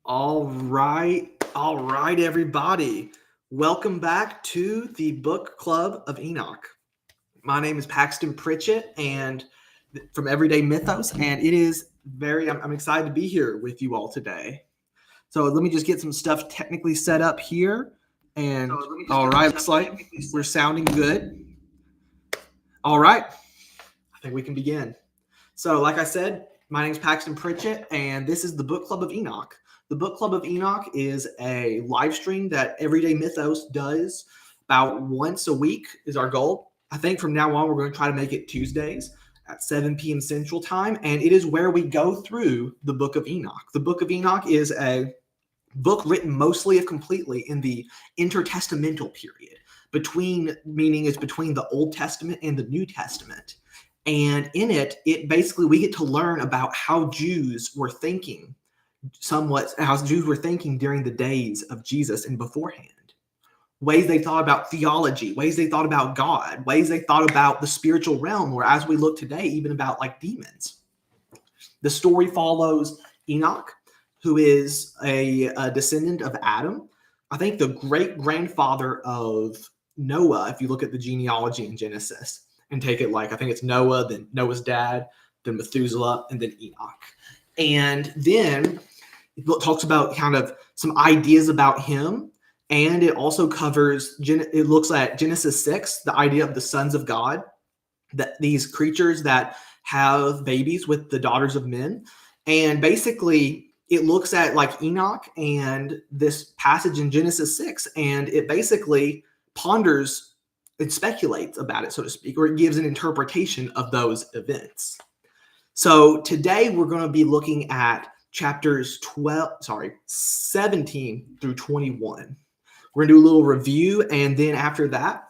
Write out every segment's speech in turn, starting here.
All right, everybody. Welcome back to the Book Club of Enoch. My name is Paxton Pritchett, and from Everyday Mythos, and it is I'm excited to be here with you all today. So let me just get some stuff technically set up here, and all right, looks like we're sounding good. All right, I think we can begin. So, like I said, my name is Paxton Pritchett, and this is the Book Club of Enoch. The Book Club of Enoch is a live stream that Everyday Mythos does about once a week is our goal. I think from now on, we're going to try to make it Tuesdays at 7 p.m. Central Time, and it is where we go through the Book of Enoch. The Book of Enoch is a book written mostly if completely in the intertestamental period, meaning it's between the Old Testament and the New Testament. And in it basically we get to learn about how Jews were thinking during the days of Jesus and beforehand. Ways they thought about theology, ways they thought about God, ways they thought about the spiritual realm, or as we look today, even about like demons. The story follows Enoch, who is a descendant of Adam. I think the great-grandfather of Noah, if you look at the genealogy in Genesis. And take it like, I think it's Noah, then Noah's dad, then Methuselah, and then Enoch. And then it talks about kind of some ideas about him. And it also covers, it looks at Genesis 6, the idea of the sons of God, that these creatures that have babies with the daughters of men. And basically, it looks at like Enoch and this passage in Genesis 6, and it basically ponders it speculates about it, so to speak, or it gives an interpretation of those events. So today we're going to be looking at chapters 17 through 21. We're going to do a little review, and then after that,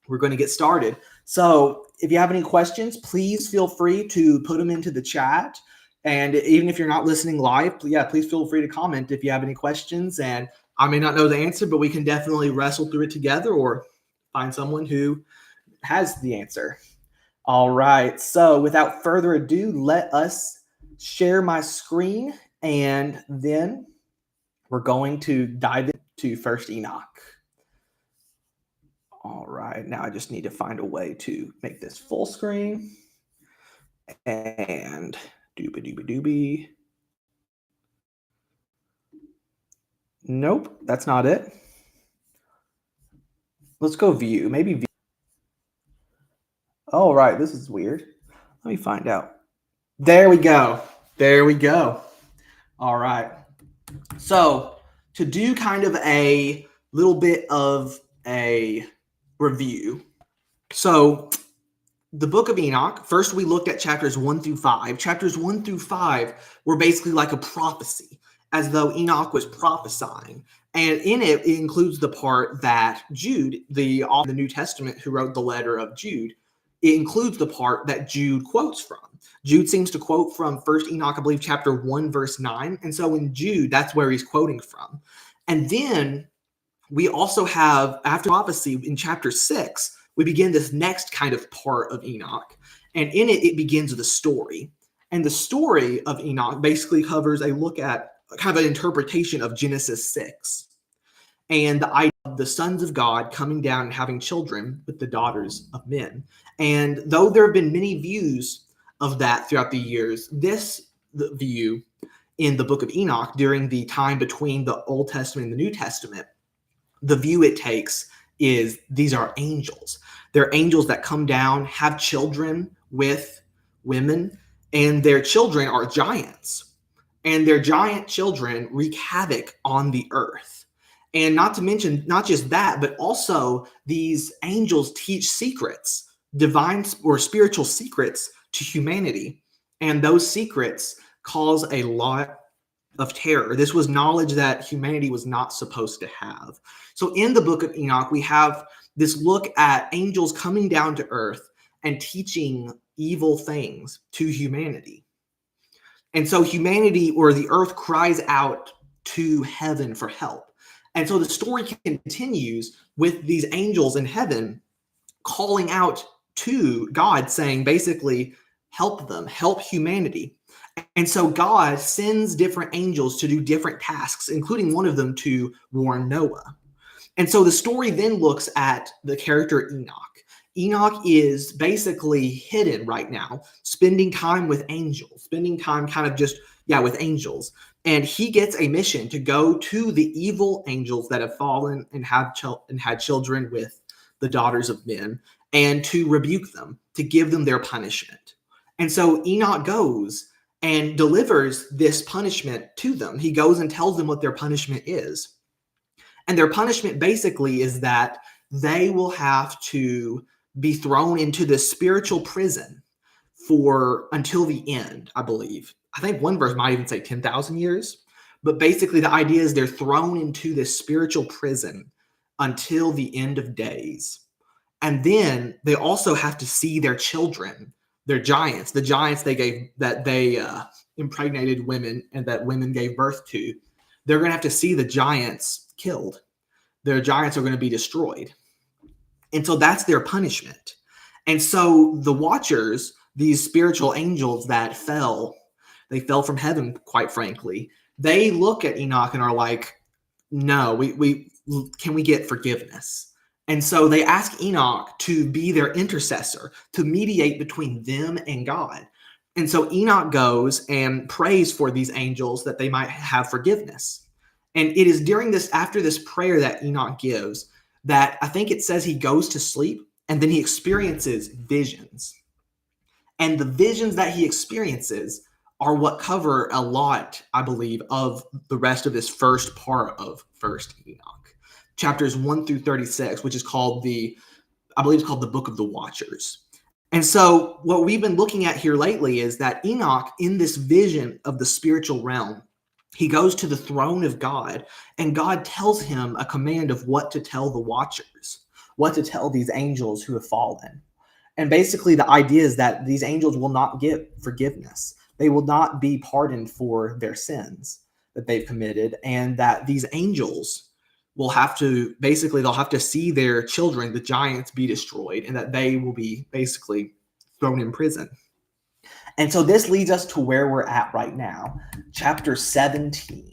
we're going to get started. So if you have any questions, please feel free to put them into the chat. And even if you're not listening live, please feel free to comment if you have any questions. And I may not know the answer, but we can definitely wrestle through it together or find someone who has the answer. All right. So without further ado, let us share my screen, and then we're going to dive into First Enoch. All right. Now I just need to find a way to make this full screen. And doobie. Nope, that's not it. Let's go view. Maybe view. All right, this is weird. Let me find out. There we go. All right. So to do kind of a little bit of a review. So the Book of Enoch, first we looked at chapters 1 through 5. Chapters 1 through 5 were basically like a prophecy, as though Enoch was prophesying. And in it includes the part that Jude, the author of the New Testament who wrote the letter of Jude, it includes the part that Jude quotes from. Jude seems to quote from 1 Enoch, I believe, chapter 1, verse 9. And so in Jude, that's where he's quoting from. And then we also have, after prophecy, in chapter 6, we begin this next kind of part of Enoch. And in it, it begins with a story. And the story of Enoch basically covers a look at kind of an interpretation of Genesis 6 and the idea of the sons of God coming down and having children with the daughters of men. And though there have been many views of that throughout the years, this view in the Book of Enoch during the time between the Old Testament and the New Testament, the view it takes is these are angels. They're angels that come down, have children with women, and their children are giants. And their giant children wreak havoc on the earth. And not to mention, not just that, but also these angels teach secrets, divine or spiritual secrets to humanity. And those secrets cause a lot of terror. This was knowledge that humanity was not supposed to have. So in the Book of Enoch, we have this look at angels coming down to earth and teaching evil things to humanity. And so humanity, or the earth, cries out to heaven for help. And so the story continues with these angels in heaven calling out to God, saying basically, help them, help humanity. And so God sends different angels to do different tasks, including one of them to warn Noah. And so the story then looks at the character Enoch. Enoch is basically hidden right now, spending time with angels, spending time kind of just, yeah, with angels. And he gets a mission to go to the evil angels that have fallen and had children with the daughters of men, and to rebuke them, to give them their punishment. And so Enoch goes and delivers this punishment to them. He goes and tells them what their punishment is. And their punishment basically is that they will have to be thrown into this spiritual prison for until the end, I believe. I think one verse might even say 10,000 years. But basically, the idea is they're thrown into this spiritual prison until the end of days. And then they also have to see their children, their giants, the giants they impregnated women and that women gave birth to. They're going to have to see the giants killed. Their giants are going to be destroyed. And so that's their punishment. And so the watchers, these spiritual angels that they fell from heaven, quite frankly, they look at Enoch and are like, no, we can we get forgiveness? And so they ask Enoch to be their intercessor, to mediate between them and God. And so Enoch goes and prays for these angels that they might have forgiveness. And it is after this prayer that Enoch gives, that I think it says he goes to sleep and then he experiences visions. And the visions that he experiences are what cover a lot, I believe, of the rest of this first part of First Enoch, chapters 1 through 36, which is called the Book of the Watchers. And so what we've been looking at here lately is that Enoch, in this vision of the spiritual realm, he goes to the throne of God, and God tells him a command of what to tell the watchers, what to tell these angels who have fallen. And basically the idea is that these angels will not get forgiveness. They will not be pardoned for their sins that they've committed, and that these angels they'll have to see their children, the giants, be destroyed, and that they will be basically thrown in prison. And so this leads us to where we're at right now, chapter 17.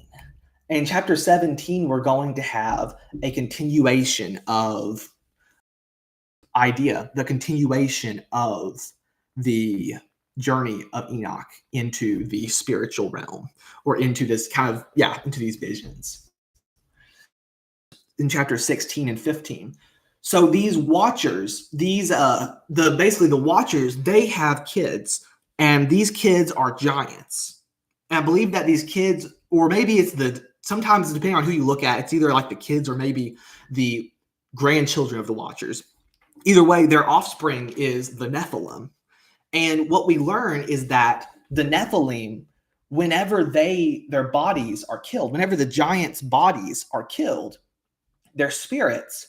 In chapter 17, we're going to have a continuation of the continuation of the journey of Enoch into the spiritual realm, or into this into these visions in chapter 16 and 15. So these watchers, the watchers, they have kids, and these kids are giants. And I believe that these kids, or maybe sometimes depending on who you look at, it's either like the kids or maybe the grandchildren of the watchers. Either way, their offspring is the Nephilim. And what we learn is that the Nephilim, whenever their bodies are killed, whenever the giants' bodies are killed, their spirits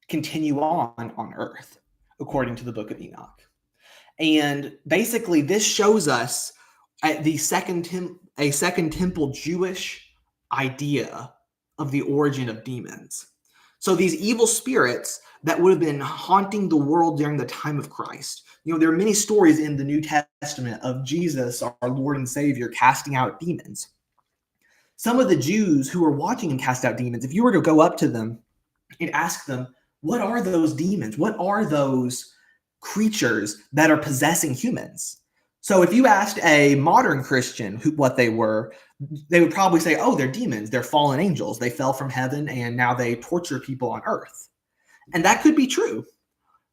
continue on earth, according to the book of Enoch. And basically, this shows us a second temple Jewish idea of the origin of demons. So these evil spirits that would have been haunting the world during the time of Christ. There are many stories in the New Testament of Jesus, our Lord and Savior, casting out demons. Some of the Jews who were watching him cast out demons, if you were to go up to them and ask them, what are those demons? What are those creatures that are possessing humans? So if you asked a modern Christian what they were, they would probably say, oh, they're demons. They're fallen angels. They fell from heaven and now they torture people on earth. And that could be true.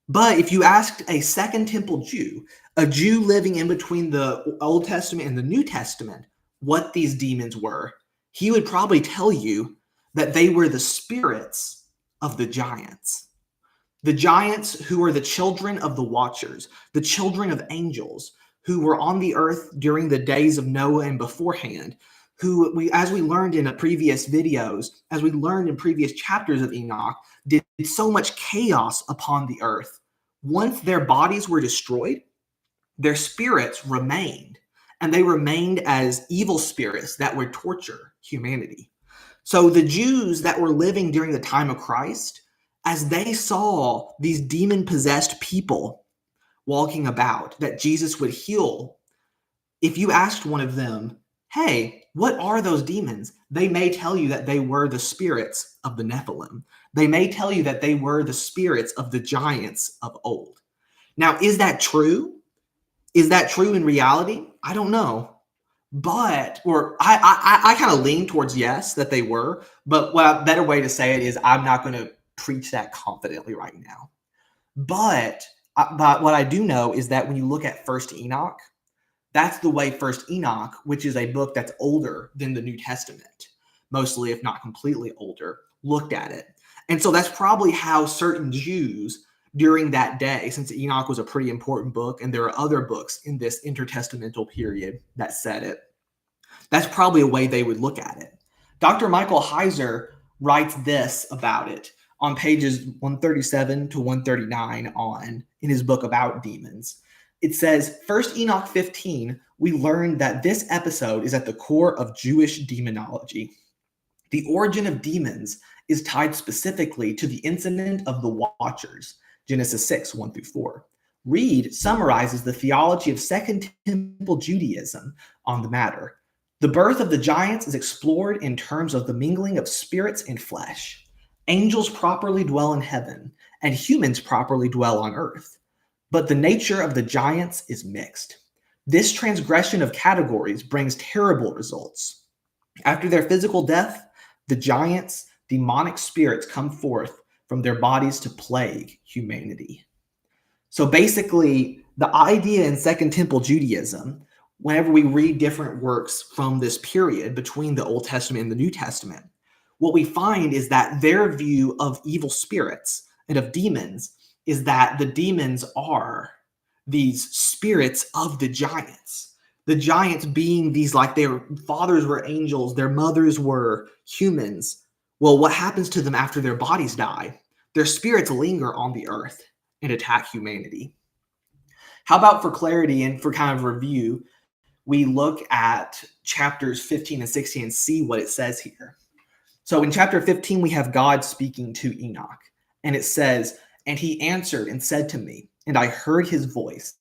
But if you asked a Second Temple Jew, a Jew living in between the Old Testament and the New Testament, what these demons were, he would probably tell you that they were the spirits of the giants. The giants who are the children of the watchers, the children of angels, who were on the earth during the days of Noah and beforehand, who, as we learned in previous videos, as we learned in previous chapters of Enoch, did so much chaos upon the earth. Once their bodies were destroyed, their spirits remained, and they remained as evil spirits that would torture humanity. So the Jews that were living during the time of Christ, as they saw these demon-possessed people walking about that Jesus would heal, if you asked one of them, hey, what are those demons? They may tell you that they were the spirits of the Nephilim. They may tell you that they were the spirits of the giants of old. Now, is that true? Is that true in reality? I don't know. But, or I kind of lean towards yes, that they were. But a better way to say it is I'm not going to preach that confidently right now. But what I do know is that when you look at First Enoch, that's the way First Enoch, which is a book that's older than the New Testament, mostly if not completely older, looked at it. And so that's probably how certain Jews during that day, since Enoch was a pretty important book, and there are other books in this intertestamental period that said it, that's probably a way they would look at it. Dr. Michael Heiser writes this about it on pages 137 to 139 in his book about demons. It says, First Enoch 15, we learned that this episode is at the core of Jewish demonology. The origin of demons is tied specifically to the incident of the Watchers, Genesis 6, 1 through 4. Reed summarizes the theology of Second Temple Judaism on the matter. The birth of the giants is explored in terms of the mingling of spirits and flesh. Angels properly dwell in heaven, and humans properly dwell on earth. But the nature of the giants is mixed. This transgression of categories brings terrible results. After their physical death, the giants, demonic spirits, come forth from their bodies to plague humanity. So basically, the idea in Second Temple Judaism, whenever we read different works from this period between the Old Testament and the New Testament, what we find is that their view of evil spirits and of demons is that the demons are these spirits of the giants. The giants being these, like their fathers were angels, their mothers were humans. Well, what happens to them after their bodies die? Their spirits linger on the earth and attack humanity. How about for clarity and for kind of review, we look at chapters 15 and 16 and see what it says here. So in chapter 15, we have God speaking to Enoch, and it says, and he answered and said to me, and I heard his voice,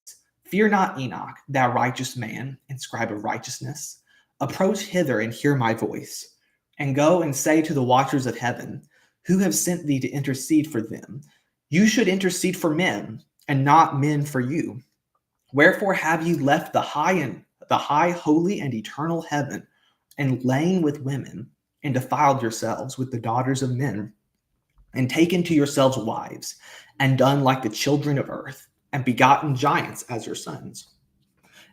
fear not, Enoch, thou righteous man and scribe of righteousness. Approach hither and hear my voice, and go and say to the watchers of heaven, who have sent thee to intercede for them? You should intercede for men, and not men for you. Wherefore have you left the high, holy, and eternal heaven, and lain with women, and defiled yourselves with the daughters of men, and taken to yourselves wives, and done like the children of earth, and begotten giants as your sons?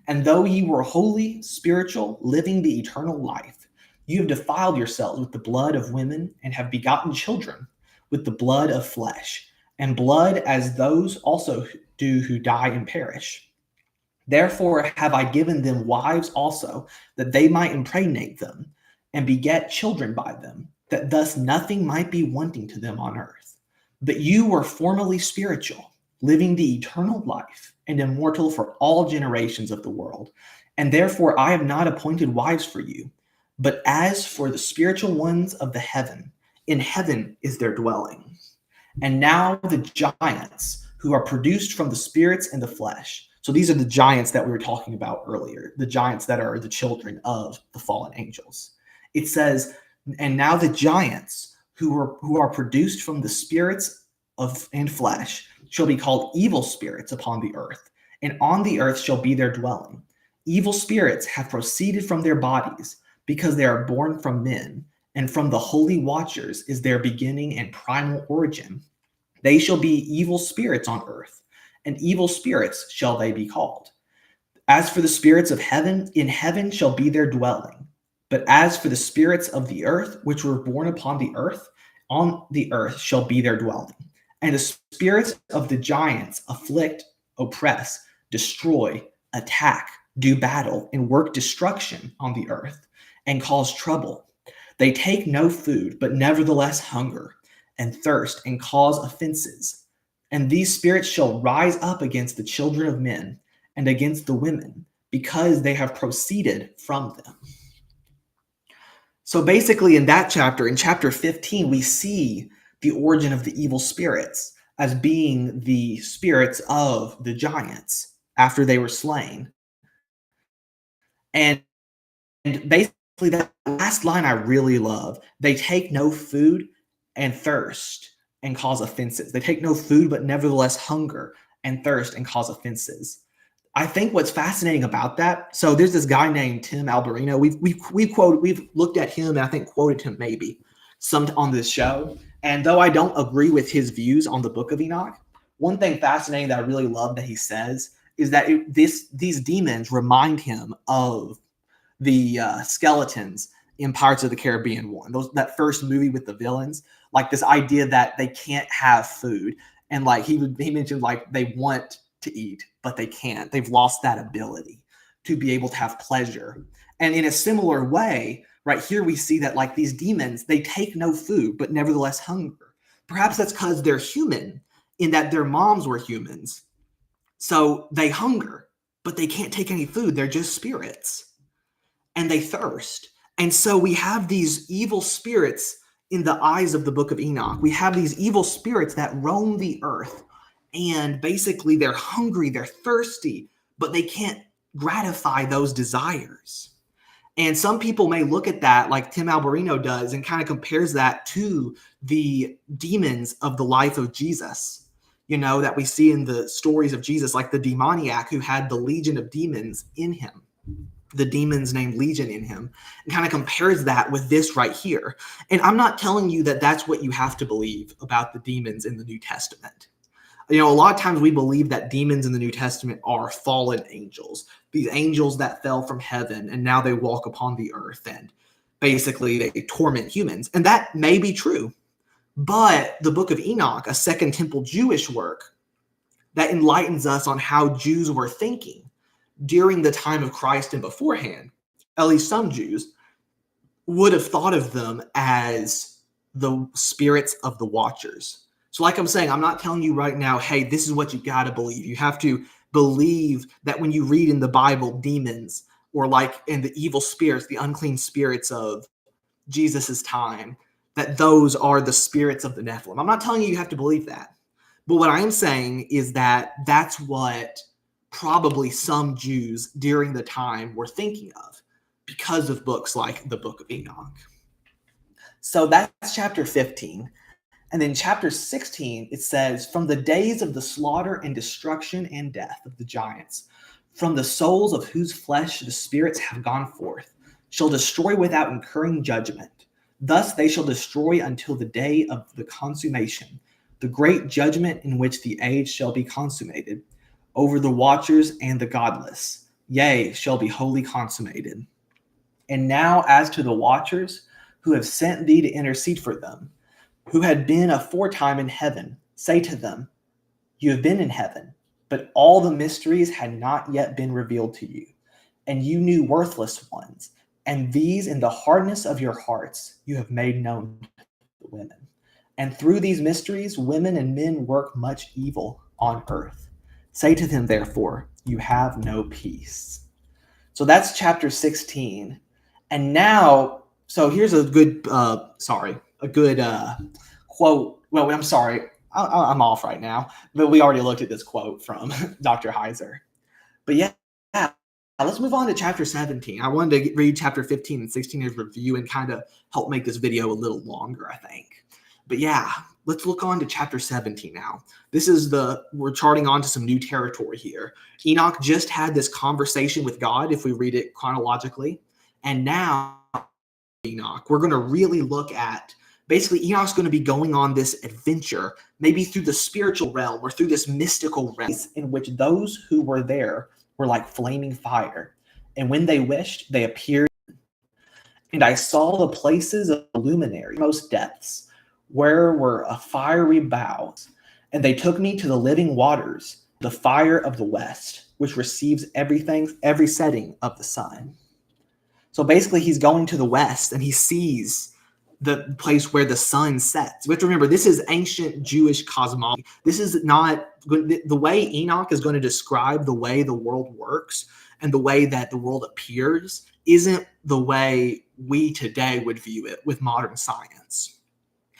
And though ye were holy, spiritual, living the eternal life, you have defiled yourselves with the blood of women, and have begotten children with the blood of flesh, and blood as those also do who die and perish. Therefore have I given them wives also, that they might impregnate them, and beget children by them, that thus nothing might be wanting to them on earth. But you were formerly spiritual, living the eternal life, and immortal for all generations of the world. And therefore I have not appointed wives for you. But as for the spiritual ones of the heaven, in heaven is their dwelling. And now the giants who are produced from the spirits and the flesh. So these are the giants that we were talking about earlier, the giants that are the children of the fallen angels. It says, and now the giants who are produced from the spirits of and flesh shall be called evil spirits upon the earth, and on the earth shall be their dwelling. Evil spirits have proceeded from their bodies, because they are born from men, and from the holy watchers is their beginning and primal origin. They shall be evil spirits on earth, and evil spirits shall they be called. As for the spirits of heaven, in heaven shall be their dwelling. But as for the spirits of the earth, which were born upon the earth, on the earth shall be their dwelling. And the spirits of the giants afflict, oppress, destroy, attack, do battle, and work destruction on the earth, and cause trouble. They take no food, but nevertheless hunger, and thirst, and cause offenses. And these spirits shall rise up against the children of men, and against the women, because they have proceeded from them. So basically in that chapter, in chapter 15, we see the origin of the evil spirits as being the spirits of the giants after they were slain. And basically, that last line I really love. They take no food and thirst and cause offenses. They take no food, but nevertheless hunger and thirst and cause offenses. I think what's fascinating about that. So there's this guy named Tim Alberino. We've looked at him and I think quoted him maybe some on this show. And though I don't agree with his views on the Book of Enoch, one thing fascinating that I really love that he says is that these demons remind him of the skeletons in Pirates of the Caribbean 1. That first movie with the villains, like this idea that they can't have food, and like he mentioned like they want to eat but they can't. They've lost that ability to be able to have pleasure. And in a similar way, right here we see that like these demons, they take no food but nevertheless hunger. Perhaps that's because they're human in that their moms were humans. So they hunger, but they can't take any food. They're just spirits. And they thirst. And so we have these evil spirits in the eyes of the Book of Enoch. We have these evil spirits that roam the earth, and basically they're hungry, they're thirsty, but they can't gratify those desires. And some people may look at that like Tim Alberino does and kind of compares that to the demons of the life of Jesus, that we see in the stories of Jesus, like the demoniac who had the legion of demons in him. The demons named Legion in him, and kind of compares that with this right here. And I'm not telling you that that's what you have to believe about the demons in the New Testament. A lot of times we believe that demons in the New Testament are fallen angels, these angels that fell from heaven and now they walk upon the earth and basically they torment humans. And that may be true. But the Book of Enoch, a Second Temple Jewish work that enlightens us on how Jews were thinking during the time of Christ and beforehand, at least some Jews would have thought of them as the spirits of the watchers. So like I'm saying, I'm not telling you right now, hey, this is what you got to believe. You have to believe that when you read in the Bible demons or like in the evil spirits, the unclean spirits of Jesus's time, that those are the spirits of the Nephilim. I'm not telling you have to believe that. But what I am saying is that that's what probably some Jews during the time were thinking of because of books like the Book of Enoch. So that's chapter 15. And then chapter 16, it says, from the days of the slaughter and destruction and death of the giants, from the souls of whose flesh the spirits have gone forth, shall destroy without incurring judgment. Thus they shall destroy until the day of the consummation, the great judgment in which the age shall be consummated, over the watchers and the godless, yea, shall be wholly consummated. And now as to the watchers who have sent thee to intercede for them, who had been aforetime in heaven, say to them, you have been in heaven, but all the mysteries had not yet been revealed to you, and you knew worthless ones, and these in the hardness of your hearts you have made known to the women. And through these mysteries women and men work much evil on earth. Say to them, therefore, you have no peace. So that's chapter 16. And now, so here's a good, quote. Well, I'm sorry, I'm off right now, but we already looked at this quote from Dr. Heiser. But yeah, let's move on to chapter 17. I wanted to read chapter 15 and 16 as review and kind of help make this video a little longer, I think. But yeah, let's look on to chapter 17 now. We're charting on to some new territory here. Enoch just had this conversation with God, if we read it chronologically. And now, Enoch, we're going to really look at, basically, Enoch's going to be going on this adventure, maybe through the spiritual realm or through this mystical realm in which those who were there were like flaming fire. And when they wished, they appeared. And I saw the places of the luminary, most depths, where were a fiery boughs, and they took me to the living waters, the fire of the west, which receives every setting of the sun. So basically he's going to the west and he sees the place where the sun sets. We have to remember, this is ancient Jewish cosmology. This is not the way Enoch is going to describe the way the world works and the way that the world appears isn't the way we today would view it with modern science.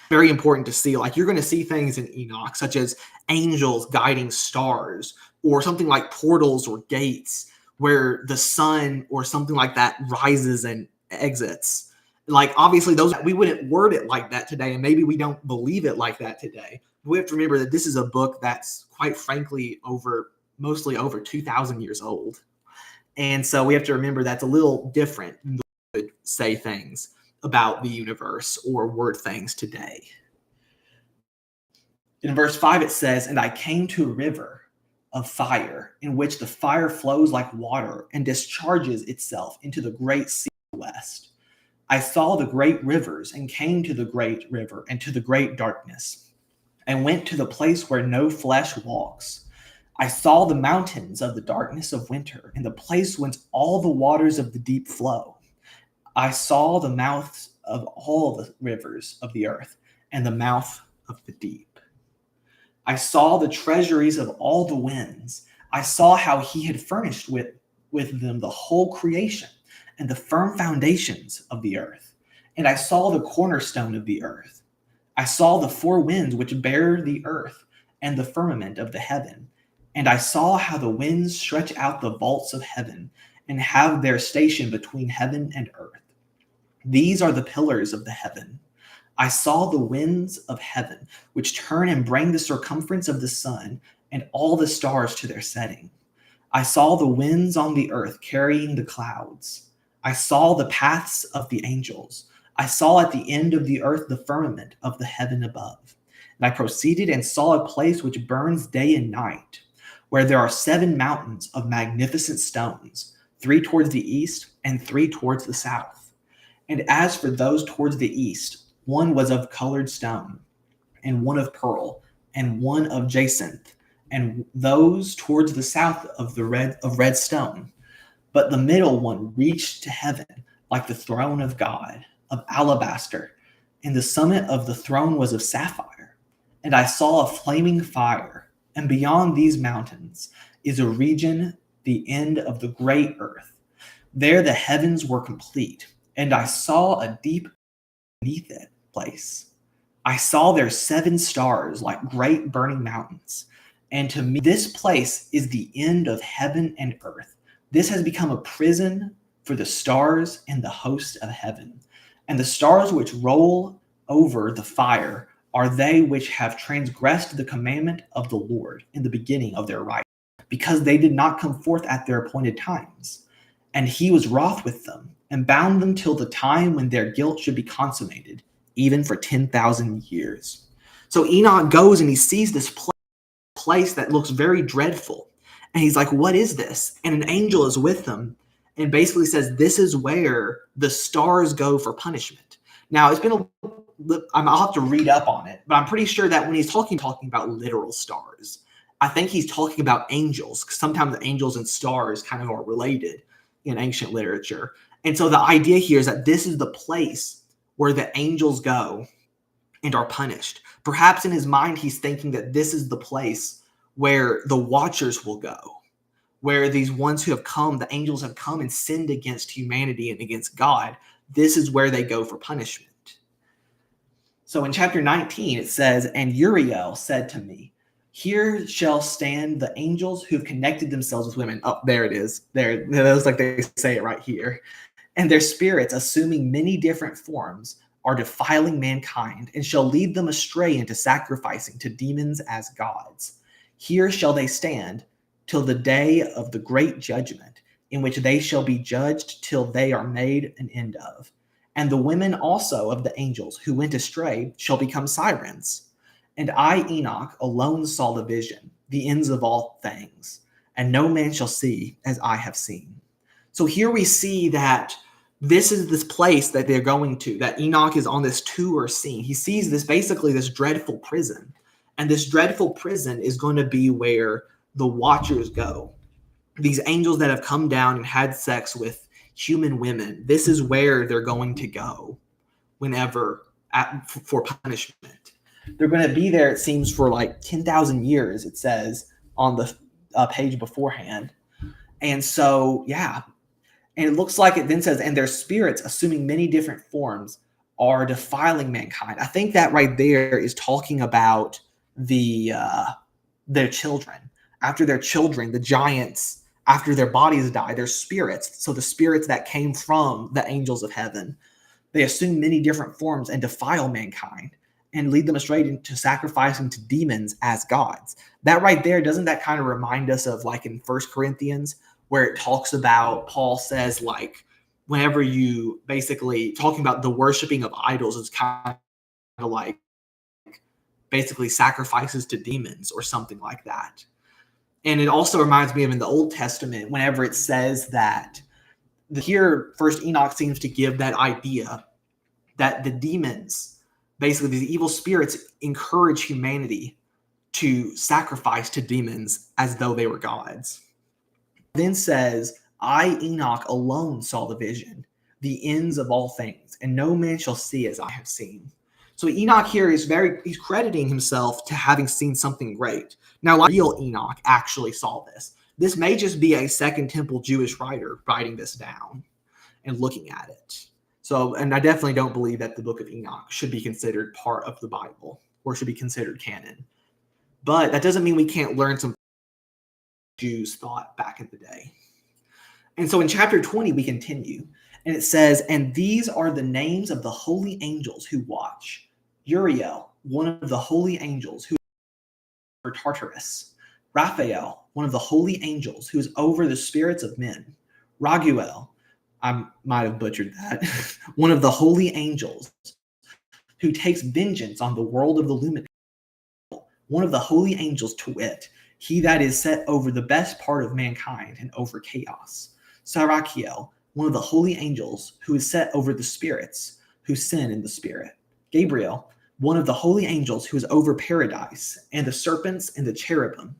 Very important to see. Like, you're going to see things in Enoch, such as angels guiding stars, or something like portals or gates, where the sun or something like that rises and exits. Like, obviously, those we wouldn't word it like that today, and maybe we don't believe it like that today. We have to remember that this is a book that's, quite frankly, mostly over 2,000 years old. And so we have to remember that's a little different than the way we would say things about the universe or word things today. In verse 5, it says, "And I came to a river of fire, in which the fire flows like water and discharges itself into the great sea of the west. I saw the great rivers and came to the great river and to the great darkness, and went to the place where no flesh walks. I saw the mountains of the darkness of winter, and the place whence all the waters of the deep flow. I saw the mouths of all the rivers of the earth, and the mouth of the deep. I saw the treasuries of all the winds. I saw how he had furnished with them the whole creation, and the firm foundations of the earth. And I saw the cornerstone of the earth. I saw the four winds which bear the earth, and the firmament of the heaven. And I saw how the winds stretch out the vaults of heaven, and have their station between heaven and earth. These are the pillars of the heaven. I saw the winds of heaven, which turn and bring the circumference of the sun, and all the stars to their setting. I saw the winds on the earth carrying the clouds. I saw the paths of the angels. I saw at the end of the earth the firmament of the heaven above. And I proceeded and saw a place which burns day and night, where there are 7 mountains of magnificent stones, 3 towards the east and 3 towards the south. And as for those towards the east, one was of colored stone, and one of pearl, and one of jacinth, and those towards the south of red stone. But the middle one reached to heaven like the throne of God, of alabaster, and the summit of the throne was of sapphire. And I saw a flaming fire, and beyond these mountains is a region, the end of the great earth. There the heavens were complete, and I saw a deep beneath it place. I saw there 7 stars like great burning mountains. And to me, this place is the end of heaven and earth. This has become a prison for the stars and the host of heaven. And the stars which roll over the fire are they which have transgressed the commandment of the Lord in the beginning of their right, because they did not come forth at their appointed times. And he was wroth with them, and bound them till the time when their guilt should be consummated, even for 10,000 years. So Enoch goes and he sees this place that looks very dreadful. And he's like, what is this? And an angel is with them and basically says, this is where the stars go for punishment. Now, I'll have to read up on it, but I'm pretty sure that when he's talking about literal stars, I think he's talking about angels, because sometimes the angels and stars kind of are related in ancient literature. And so the idea here is that this is the place where the angels go and are punished. Perhaps in his mind, he's thinking that this is the place where the watchers will go, where these ones who have come, the angels have come and sinned against humanity and against God. This is where they go for punishment. So in chapter 19, it says, and Uriel said to me, here shall stand the angels who've connected themselves with women. Oh, there it is. There, it looks like they say it right here. And their spirits, assuming many different forms, are defiling mankind, and shall lead them astray into sacrificing to demons as gods. Here shall they stand till the day of the great judgment, in which they shall be judged till they are made an end of. And the women also of the angels who went astray shall become sirens. And I, Enoch, alone saw the vision, the ends of all things, and no man shall see as I have seen. So here we see that this is this place that they're going to, that Enoch is on this tour scene. He sees this, basically this dreadful prison. And this dreadful prison is going to be where the watchers go. These angels that have come down and had sex with human women, this is where they're going to go for punishment. They're going to be there, it seems, for like 10,000 years, it says on the page beforehand. And so, yeah. And it looks like it then says, and their spirits, assuming many different forms, are defiling mankind. I think that right there is talking about their children. After their children, the giants, after their bodies die, their spirits, so the spirits that came from the angels of heaven, they assume many different forms and defile mankind and lead them astray into sacrificing to demons as gods. That right there, doesn't that kind of remind us of like in First Corinthians, where it talks about, Paul says, like, whenever you basically talking about the worshiping of idols is kind of like basically sacrifices to demons or something like that. And it also reminds me of in the Old Testament, whenever it says that here, first Enoch seems to give that idea that the demons, basically these evil spirits, encourage humanity to sacrifice to demons as though they were gods. Then says, I, Enoch, alone saw the vision, the ends of all things, and no man shall see as I have seen. So Enoch here is he's crediting himself to having seen something great. Now, like real Enoch actually saw this. This may just be a Second Temple Jewish writer writing this down and looking at it. So, and I definitely don't believe that the book of Enoch should be considered part of the Bible or should be considered canon. But that doesn't mean we can't learn some Jews thought back in the day. And so in chapter 20, we continue, and it says, and these are the names of the holy angels who watch. Uriel, one of the holy angels who is over Tartarus. Raphael, one of the holy angels who is over the spirits of men. Raguel, I might have butchered that, one of the holy angels who takes vengeance on the world of the luminary. One of the holy angels, to wit, he that is set over the best part of mankind and over chaos. Sarakiel, one of the holy angels who is set over the spirits who sin in the spirit. Gabriel, one of the holy angels who is over paradise and the serpents and the cherubim.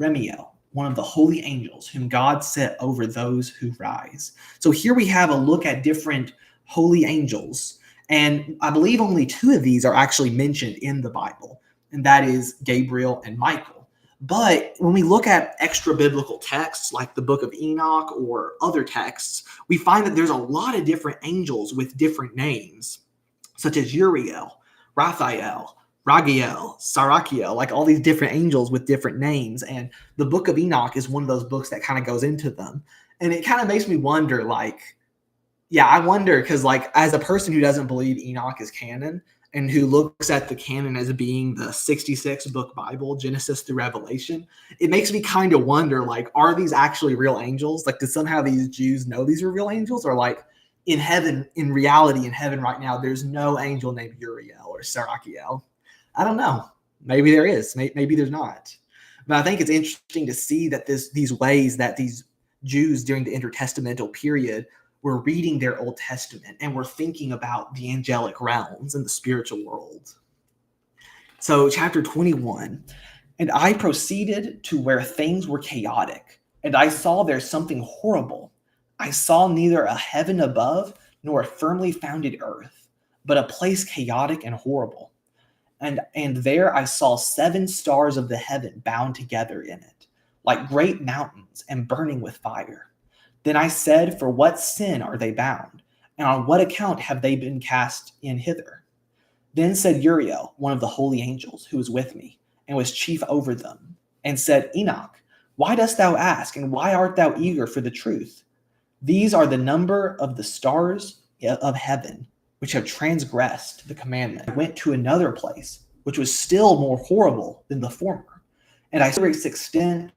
Remiel, one of the holy angels whom God set over those who rise. So here we have a look at different holy angels. And I believe only two of these are actually mentioned in the Bible, and that is Gabriel and Michael. But when we look at extra biblical texts like the book of Enoch or other texts, we find that there's a lot of different angels with different names, such as Uriel, Raphael, Ragiel, Sarakiel, like all these different angels with different names. And the book of Enoch is one of those books that kind of goes into them. And it kind of makes me wonder, like, yeah, I wonder, because like as a person who doesn't believe Enoch is canon and who looks at the canon as being the 66 book Bible, Genesis through Revelation, it makes me kind of wonder, like, are these actually real angels? Like, did somehow these Jews know these are real angels? Or like in heaven, in reality, in heaven right now, there's no angel named Uriel or Sarakiel. I don't know. Maybe there is. Maybe there's not. But I think it's interesting to see that these ways that these Jews during the intertestamental period were reading their Old Testament and were thinking about the angelic realms and the spiritual world. So chapter 21, and I proceeded to where things were chaotic, and I saw there something horrible. I saw neither a heaven above nor a firmly founded earth, but a place chaotic and horrible. And there I saw 7 stars of the heaven bound together in it, like great mountains and burning with fire. Then I said, for what sin are they bound? And on what account have they been cast in hither? Then said Uriel, one of the holy angels, who was with me, and was chief over them, and said, Enoch, why dost thou ask, and why art thou eager for the truth? These are the number of the stars of heaven, which have transgressed the commandment. I went to another place, which was still more horrible than the former. And I saw its extent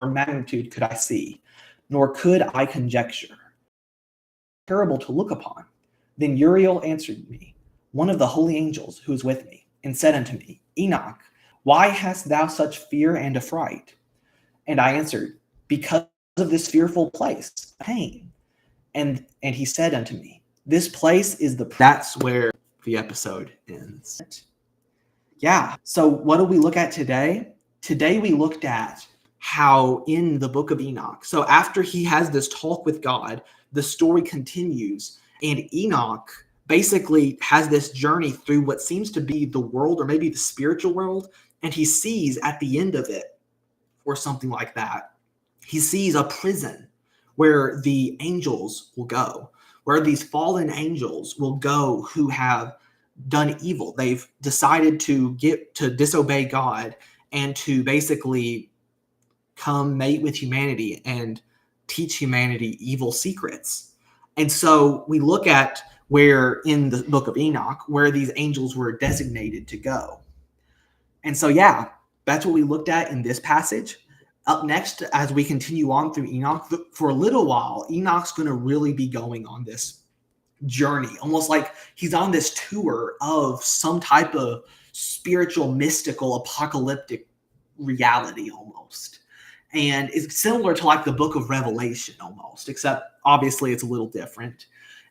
or magnitude could I see, nor could I conjecture. Terrible to look upon. Then Uriel answered me, one of the holy angels who was with me, and said unto me, Enoch, why hast thou such fear and affright? And I answered, because of this fearful place, pain. And he said unto me, this place is the... That's where the episode ends. Yeah. So what do we look at today? Today we looked at how in the book of Enoch, so after he has this talk with God, the story continues, and Enoch basically has this journey through what seems to be the world, or maybe the spiritual world, and he sees at the end of it, or something like that, he sees a prison where the angels will go, where these fallen angels will go who have done evil. They've decided to disobey God and to basically come mate with humanity and teach humanity evil secrets. And so we look at where in the book of Enoch, where these angels were designated to go. And so, yeah, that's what we looked at in this passage. Up next, as we continue on through Enoch, for a little while, Enoch's going to really be going on this journey, almost like he's on this tour of some type of spiritual, mystical, apocalyptic reality almost. And it's similar to like the book of Revelation almost, except obviously it's a little different.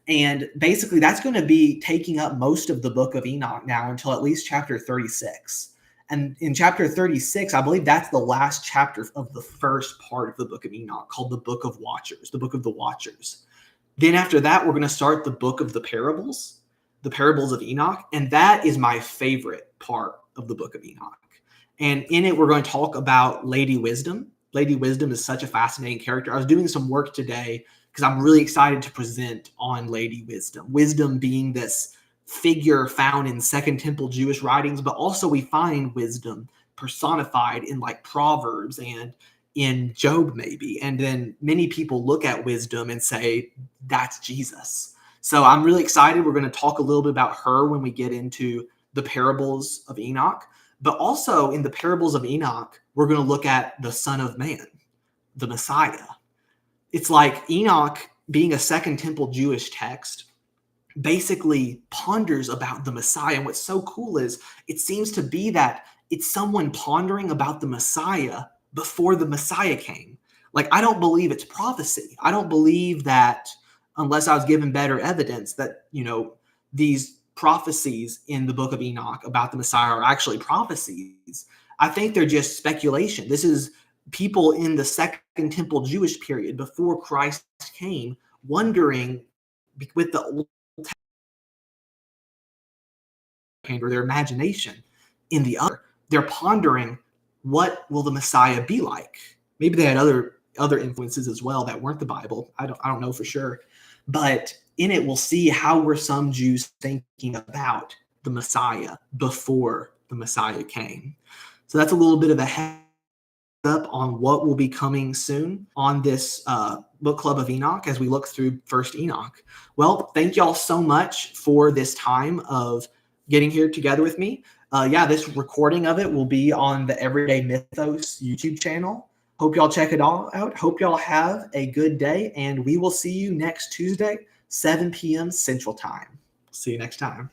And basically, that's going to be taking up most of the book of Enoch now until at least chapter 36. And in chapter 36, I believe that's the last chapter of the first part of the book of Enoch, called the Book of Watchers, the Book of the Watchers. Then after that, we're going to start the book of the parables of Enoch. And that is my favorite part of the book of Enoch. And in it, we're going to talk about Lady Wisdom. Lady Wisdom is such a fascinating character. I was doing some work today because I'm really excited to present on Lady Wisdom. Wisdom being this figure found in Second Temple Jewish writings, but also we find wisdom personified in like Proverbs and in Job maybe. And then many people look at wisdom and say, that's Jesus. So I'm really excited. We're going to talk a little bit about her when we get into the parables of Enoch. But also in the parables of Enoch, we're going to look at the Son of Man, the Messiah. It's like Enoch, being a Second Temple Jewish text, basically ponders about the Messiah. And what's so cool is it seems to be that it's someone pondering about the Messiah before the Messiah came. Like, I don't believe it's prophecy. I don't believe that, unless I was given better evidence, that, these prophecies in the book of Enoch about the Messiah are actually prophecies. I think they're just speculation. This is people in the Second Temple Jewish period before Christ came wondering with the Old Testament or their imagination in the other. They're pondering, what will the Messiah be like? Maybe they had other influences as well that weren't the Bible. I don't know for sure. But in it, we'll see how were some Jews thinking about the Messiah before the Messiah came. So that's a little bit of a heads up on what will be coming soon on this book club of Enoch as we look through First Enoch. Well, thank y'all so much for this time of getting here together with me. This recording of it will be on the Everyday Mythos YouTube channel. Hope y'all check it all out. Hope y'all have a good day, and we will see you next Tuesday, 7 p.m. Central Time. See you next time.